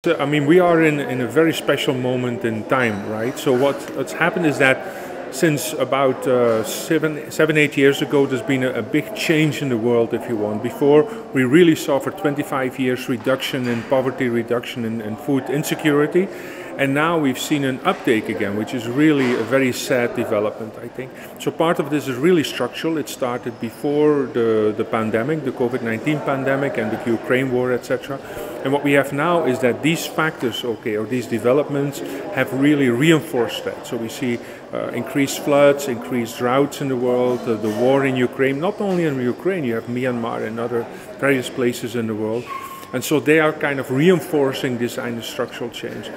I mean, we are in a very special moment in time, right? So what's happened is that since about 8 years ago, there's been a big change in the world, if you want. Before, we really saw for 25 years reduction in poverty, reduction in food insecurity. And now we've seen an uptake again, which is really a very sad development, I think. So part of this is really structural. It started before the pandemic, the COVID-19 pandemic and the Ukraine war, etc. And what we have now is that these factors, or these developments, have really reinforced that. So we see increased floods, increased droughts in the world, the war in Ukraine. Not only in Ukraine, you have Myanmar and other various places in the world. And so they are kind of reinforcing this kind of structural change.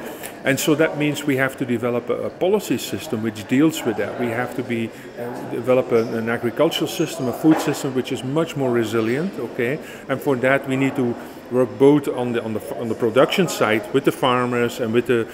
And so that means we have to develop a policy system which deals with that. We have to develop an agricultural system, a food system which is much more resilient, And for that we need to work both on the production side with the farmers and with the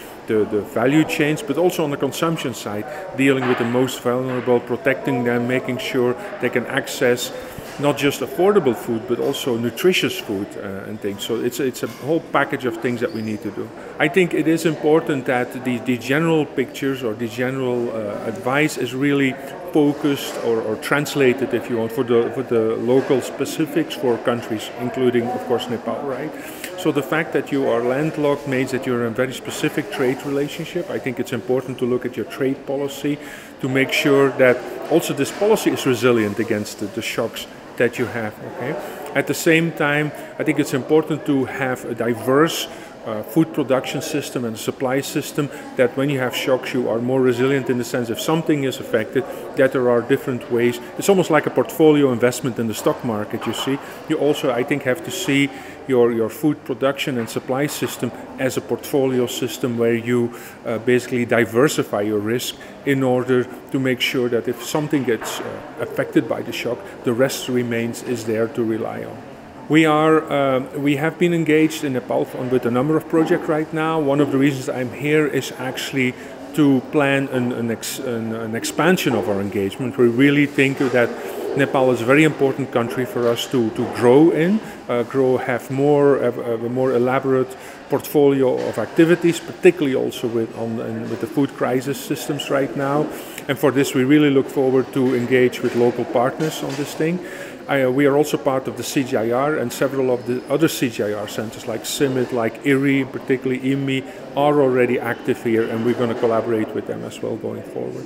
value chains, but also on the consumption side, dealing with the most vulnerable, protecting them, making sure they can access not just affordable food, but also nutritious food and things. So it's a whole package of things that we need to do. I think it is important that the general pictures or the general advice is really focused or translated, if you want, for the local specifics for countries, including, of course, Nepal, right? So the fact that you are landlocked means that you're in a very specific trade relationship. I think it's important to look at your trade policy to make sure that also this policy is resilient against the shocks that you have, At the same time, I think it's important to have a diverse food production system and supply system, that when you have shocks you are more resilient in the sense if something is affected, that there are different ways. It's almost like a portfolio investment in the stock market, you see. You also, I think, have to see your food production and supply system as a portfolio system where you basically diversify your risk in order to make sure that if something gets affected by the shock, the rest is there to rely on. We have been engaged in Nepal with a number of projects right now. One of the reasons I'm here is actually to plan an expansion of our engagement. We really think that Nepal is a very important country for us to grow in, have a more elaborate portfolio of activities, particularly also with the food crisis systems right now. And for this we really look forward to engage with local partners on this thing. We are also part of the CGIAR, and several of the other CGIAR centers like CIMMYT, like IRRI, particularly IMMI, are already active here, and we're going to collaborate with them as well going forward.